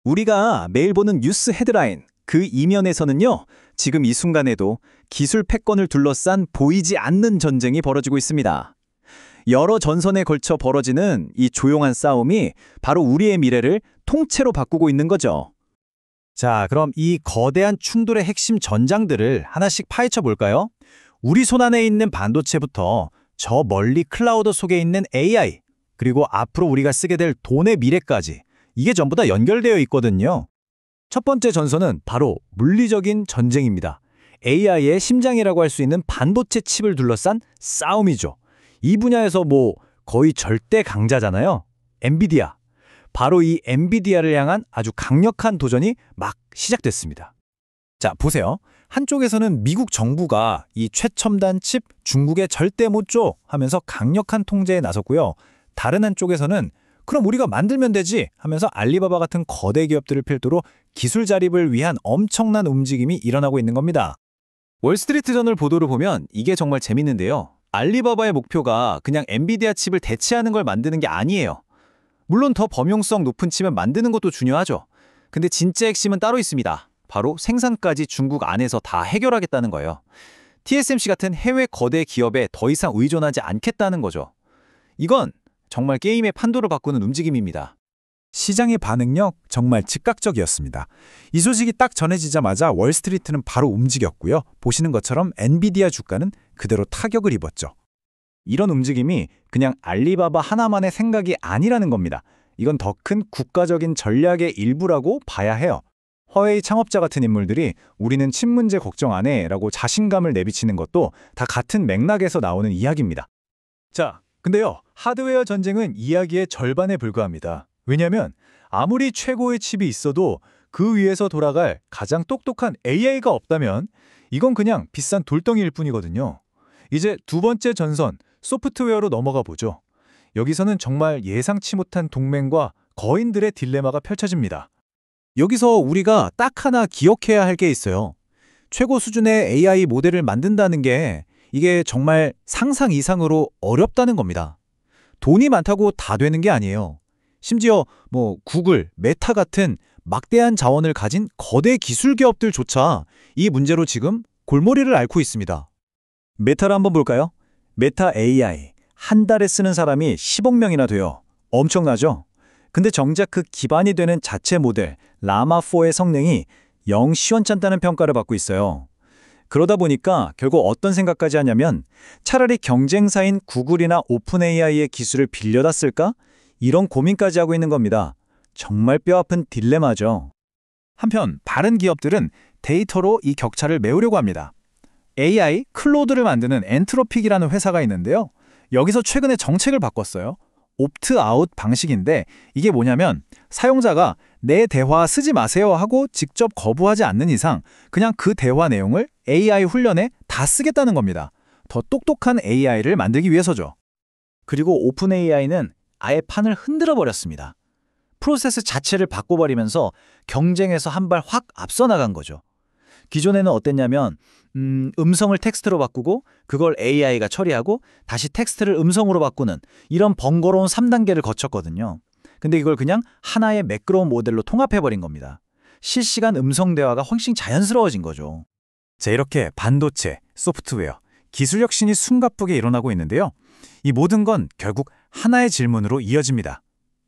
우리가 매일 보는 뉴스 헤드라인, 그 이면에서는요, 지금 이 순간에도 기술 패권을 둘러싼 보이지 않는 전쟁이 벌어지고 있습니다. 여러 전선에 걸쳐 벌어지는 이 조용한 싸움이 바로 우리의 미래를 통째로 바꾸고 있는 거죠. 자, 그럼 이 거대한 충돌의 핵심 전장들을 하나씩 파헤쳐 볼까요? 우리 손안에 있는 반도체부터 저 멀리 클라우드 속에 있는 AI, 그리고 앞으로 우리가 쓰게 될 돈의 미래까지 이게 전부 다 연결되어 있거든요. 첫 번째 전선은 바로 물리적인 전쟁입니다. AI의 심장이라고 할 수 있는 반도체 칩을 둘러싼 싸움이죠. 이 분야에서 거의 절대 강자잖아요. 엔비디아. 바로 이 엔비디아를 향한 아주 강력한 도전이 막 시작됐습니다. 자, 보세요. 한쪽에서는 미국 정부가 이 최첨단 칩 중국에 절대 못 줘 하면서 강력한 통제에 나섰고요. 다른 한쪽에서는 그럼 우리가 만들면 되지 하면서 알리바바 같은 거대 기업들을 필두로 기술 자립을 위한 엄청난 움직임이 일어나고 있는 겁니다. 월스트리트저널 보도를 보면 이게 정말 재밌는데요. 알리바바의 목표가 그냥 엔비디아 칩을 대체하는 걸 만드는 게 아니에요. 물론 더 범용성 높은 칩을 만드는 것도 중요하죠. 근데 진짜 핵심은 따로 있습니다. 바로 생산까지 중국 안에서 다 해결하겠다는 거예요. TSMC 같은 해외 거대 기업에 더 이상 의존하지 않겠다는 거죠. 이건 정말 게임의 판도를 바꾸는 움직임입니다. 시장의 반응력 정말 즉각적이었습니다. 이 소식이 딱 전해지자마자 월스트리트는 바로 움직였고요. 보시는 것처럼 엔비디아 주가는 그대로 타격을 입었죠. 이런 움직임이 그냥 알리바바 하나만의 생각이 아니라는 겁니다. 이건 더 큰 국가적인 전략의 일부라고 봐야 해요. 화웨이 창업자 같은 인물들이 우리는 칩 문제 걱정 안 해 라고 자신감을 내비치는 것도 다 같은 맥락에서 나오는 이야기입니다. 자, 근데요, 하드웨어 전쟁은 이야기의 절반에 불과합니다. 왜냐하면 아무리 최고의 칩이 있어도 그 위에서 돌아갈 가장 똑똑한 AI가 없다면 이건 그냥 비싼 돌덩이일 뿐이거든요. 이제 두 번째 전선, 소프트웨어로 넘어가 보죠. 여기서는 정말 예상치 못한 동맹과 거인들의 딜레마가 펼쳐집니다. 여기서 우리가 딱 하나 기억해야 할 게 있어요. 최고 수준의 AI 모델을 만든다는 게 이게 정말 상상 이상으로 어렵다는 겁니다. 돈이 많다고 다 되는 게 아니에요. 심지어 구글, 메타 같은 막대한 자원을 가진 거대 기술 기업들조차 이 문제로 지금 골머리를 앓고 있습니다. 메타를 한번 볼까요? 메타 AI, 한 달에 쓰는 사람이 10억 명이나 돼요. 엄청나죠? 근데 정작 그 기반이 되는 자체 모델 라마4의 성능이 영 시원찮다는 평가를 받고 있어요. 그러다 보니까 결국 어떤 생각까지 하냐면 차라리 경쟁사인 구글이나 오픈 AI의 기술을 빌려다 쓸까? 이런 고민까지 하고 있는 겁니다. 정말 뼈아픈 딜레마죠. 한편 다른 기업들은 데이터로 이 격차를 메우려고 합니다. AI 클로드를 만드는 엔트로픽이라는 회사가 있는데요. 여기서 최근에 정책을 바꿨어요. 옵트아웃 방식인데 이게 뭐냐면 사용자가 내 대화 쓰지 마세요 하고 직접 거부하지 않는 이상 그냥 그 대화 내용을 AI 훈련에 다 쓰겠다는 겁니다. 더 똑똑한 AI를 만들기 위해서죠. 그리고 오픈 AI는 아예 판을 흔들어 버렸습니다. 프로세스 자체를 바꿔버리면서 경쟁에서 한 발 확 앞서 나간 거죠. 기존에는 어땠냐면 음성을 텍스트로 바꾸고 그걸 AI가 처리하고 다시 텍스트를 음성으로 바꾸는 이런 번거로운 3단계를 거쳤거든요. 근데 이걸 그냥 하나의 매끄러운 모델로 통합해버린 겁니다. 실시간 음성 대화가 훨씬 자연스러워진 거죠. 자, 이렇게 반도체, 소프트웨어, 기술 혁신이 숨가쁘게 일어나고 있는데요. 이 모든 건 결국 하나의 질문으로 이어집니다.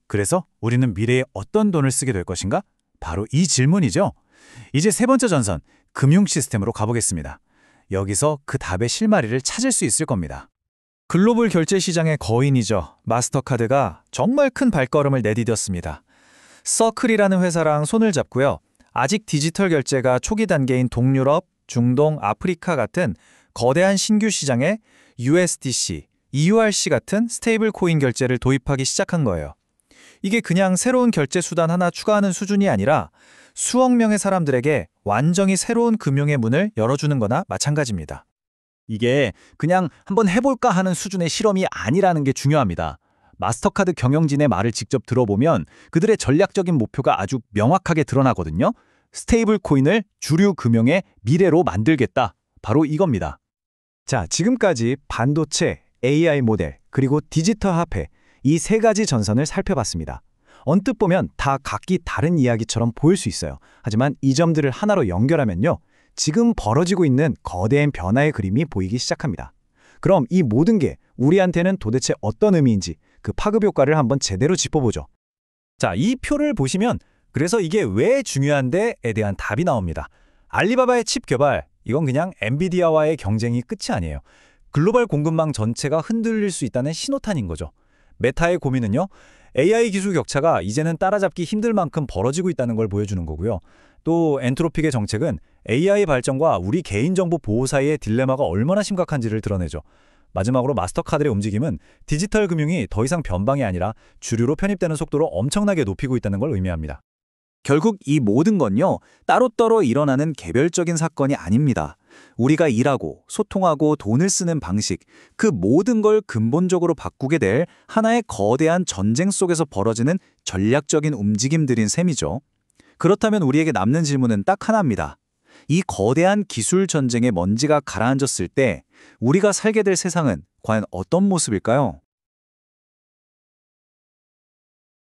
그래서 우리는 미래에 어떤 돈을 쓰게 될 것인가? 바로 이 질문이죠. 이제 세 번째 전선, 금융 시스템으로 가보겠습니다. 여기서 그 답의 실마리를 찾을 수 있을 겁니다. 글로벌 결제 시장의 거인이죠. 마스터카드가 정말 큰 발걸음을 내디뎠습니다. 서클이라는 회사랑 손을 잡고요. 아직 디지털 결제가 초기 단계인 동유럽, 중동, 아프리카 같은 거대한 신규 시장에 USDC, EURC 같은 스테이블 코인 결제를 도입하기 시작한 거예요. 이게 그냥 새로운 결제 수단 하나 추가하는 수준이 아니라 수억 명의 사람들에게 완전히 새로운 금융의 문을 열어주는 거나 마찬가지입니다. 이게 그냥 한번 해볼까 하는 수준의 실험이 아니라는 게 중요합니다. 마스터카드 경영진의 말을 직접 들어보면 그들의 전략적인 목표가 아주 명확하게 드러나거든요. 스테이블 코인을 주류 금융의 미래로 만들겠다. 바로 이겁니다. 자, 지금까지 반도체, AI 모델, 그리고 디지털 화폐 이 세 가지 전선을 살펴봤습니다. 언뜻 보면 다 각기 다른 이야기처럼 보일 수 있어요. 하지만 이 점들을 하나로 연결하면요. 지금 벌어지고 있는 거대한 변화의 그림이 보이기 시작합니다. 그럼 이 모든 게 우리한테는 도대체 어떤 의미인지 그 파급 효과를 한번 제대로 짚어보죠. 자, 이 표를 보시면 그래서 이게 왜 중요한데에 대한 답이 나옵니다. 알리바바의 칩 개발, 이건 그냥 엔비디아와의 경쟁이 끝이 아니에요. 글로벌 공급망 전체가 흔들릴 수 있다는 신호탄인 거죠. 메타의 고민은요, AI 기술 격차가 이제는 따라잡기 힘들 만큼 벌어지고 있다는 걸 보여주는 거고요. 또 엔트로픽의 정책은 AI 발전과 우리 개인정보 보호 사이의 딜레마가 얼마나 심각한지를 드러내죠. 마지막으로 마스터카드의 움직임은 디지털 금융이 더 이상 변방이 아니라 주류로 편입되는 속도로 엄청나게 높이고 있다는 걸 의미합니다. 결국 이 모든 건요, 따로따로 일어나는 개별적인 사건이 아닙니다. 우리가 일하고 소통하고 돈을 쓰는 방식, 그 모든 걸 근본적으로 바꾸게 될 하나의 거대한 전쟁 속에서 벌어지는 전략적인 움직임들인 셈이죠. 그렇다면 우리에게 남는 질문은 딱 하나입니다. 이 거대한 기술 전쟁의 먼지가 가라앉았을 때 우리가 살게 될 세상은 과연 어떤 모습일까요?